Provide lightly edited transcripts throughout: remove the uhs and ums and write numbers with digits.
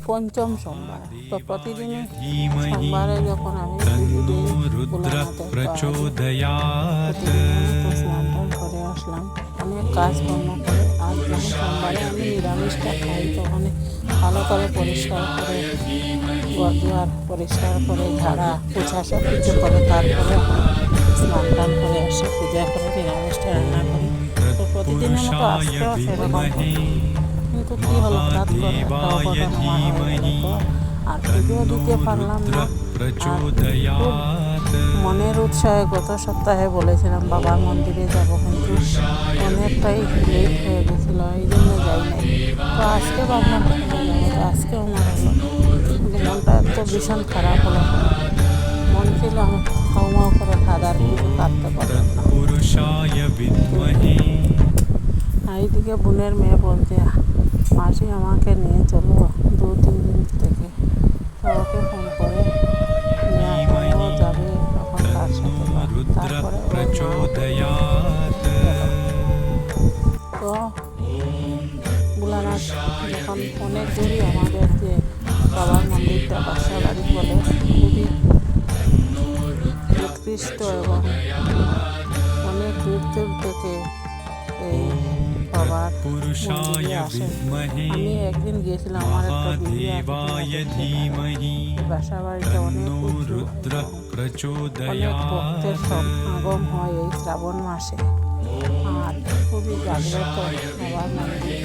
পঞ্চম সোমবার। তো প্রতিদিনই সোমবারে যখন আমি পুজো দিই ভোলানাথের, তো স্নান টান করে আসলাম, অনেক কাজকর্ম করে। আর যখন সোমবারে আমি নিরামিষটা খাই তখন ভালো করে পরিষ্কার করে ঘর দুয়ার পরিষ্কার করে ঝাড়া পোছা সব কিছু করে তারপরে আমি স্নান টান করে আসি, পূজা করে নিরামিষটা রান্না করি। তো প্রতিদিনের মতো আজকেও সেরকম হতো, কিন্তু কী হলো হঠাৎ করে একটা অঘটন আমার হয়ে গেল। তো আর পুজো দিতে পারলাম না। আর খুব মনের উৎসাহে গত সপ্তাহে বলেছিলাম বাবার মন্দিরে যাব, কিন্তু অনেকটাই লেট হয়ে গেছিলো, এই জন্য যাই নাই। তো আজকে ভাবলাম তো আজকেও আমার হলো, কিন্তু মনটা তো ভীষণ খারাপ হলো। মন ছিল আমি খাওয়া করে খাদার কিছু কাটতে পারলাম না। এইদিকে বোনের মেয়ে বলছে মাসি আমাকে নিয়ে চলো 2-3 দিন থেকে। তো ওকে ফোন করে নিয়ে আসলাম, ও যাবে এখন তার সাথে। তারপরে তো ভোলানাথ যখন অনেক দূরই আমাদের যে বাবার মন্দিরটা বাসাবাড়ি বলে, খুবই উৎকৃষ্ট এবং অনেক দূর দূর থেকে এই বাবার মন্দিরে আসে। আমি একদিন গিয়েছিলাম, আমার একটা ভিডিও বাসা বাড়িতে অনেক উঁচু, অনেক ভক্তের সমাগম হয় এই শ্রাবণ মাসে, আর খুবই জাগ্রত বাবার মন্দির।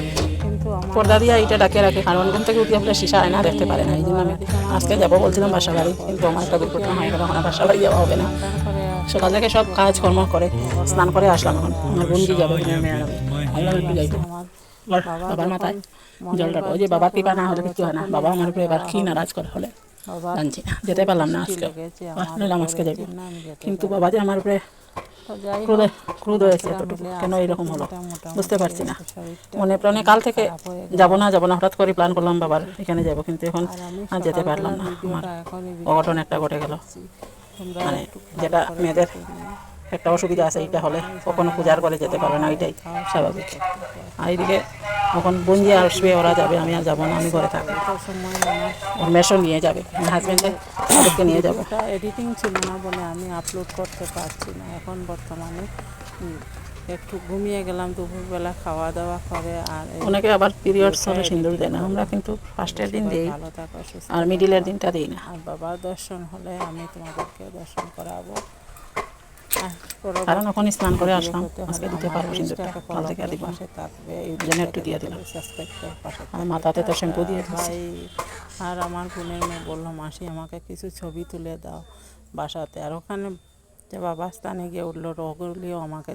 কিন্তু পর্দা দিয়া এটা ডাকে রাখে, কারণ ঘুম থেকে উঠে আপনার শিশা আয়না দেখতে পারে না। এই জন্য আমি আজকে যাবো বলছিলাম বাসা বাড়ি, কিন্তু আমার একটা দুর্ঘটনা হয়ে গেল, আমার বাসা বাড়ি যাওয়া হবে না। সকাল থেকে সব কাজ কর্ম করে স্নান করে আসলাম, এখন আমার বন্ধু যাবে মেয়ের, আল্লাহ একটু যাইব বাবার মাথায় জলটা। ওই যে বাবার কৃপা না হলে কিছু হয় না। বাবা আমার উপরে এবার কি নারাজ করে হলে জানছি না, যেতে পারলাম না আজকে। আসলাম আজকে যাইব, কিন্তু বাবা যে আমার উপরে ক্রোধ হয়েছে এতটুকু, কেন এরকম হলো বুঝতে পারছি না। মনে প্রাণে কাল থেকে যাবো না হঠাৎ করে প্ল্যান করলাম বাবার এখানে যাব, কিন্তু এখন আর যেতে পারলাম না। আমার অঘটন একটা ঘটে গেল, মানে যেটা মেয়েদের একটা অসুবিধা আছে, এইটা হলে কখনো পূজার করে যেতে পারবে না, এটাই স্বাভাবিক। আর এইদিকে এখন বঞ্জি আসবে, ওরা যাবে, আমি আর যাবো না, আমি ঘরে থাকবো। মেশো নিয়ে যাবে, হাজব্যান্ডে ওদেরকে নিয়ে যাবো। এডিটিং ছিল না বলে আমি আপলোড করতে পারছি না। এখন বর্তমানে একটু ঘুমিয়ে গেলাম দুপুরবেলা খাওয়া দাওয়া করে। আর অনেকে আবার পিরিয়ডস হলে সিঁদুর দেয় না, আমরা কিন্তু ফার্স্টের দিন দিই আর মিডিলের দিনটা দিই না। আর বাবার দর্শন হলে আমি তোমাদেরকে দর্শন করাবো। কারণ এখন স্নান করে আসলাম, আজকে দিতে পারবো সিঁদুরটা, কাল থেকে দিব, যেন একটু দিয়ে দিলাম। আর মাথাতে তো শ্যাম্পু দিয়ে দিচ্ছি। আর আমার বোনের মেয়ে বললো মাসি আমাকে কিছু ছবি তুলে দাও বাসাতে। আর ওখানে যে বাবার স্থানে গিয়ে উঠলো, ওগুলিও আমাকে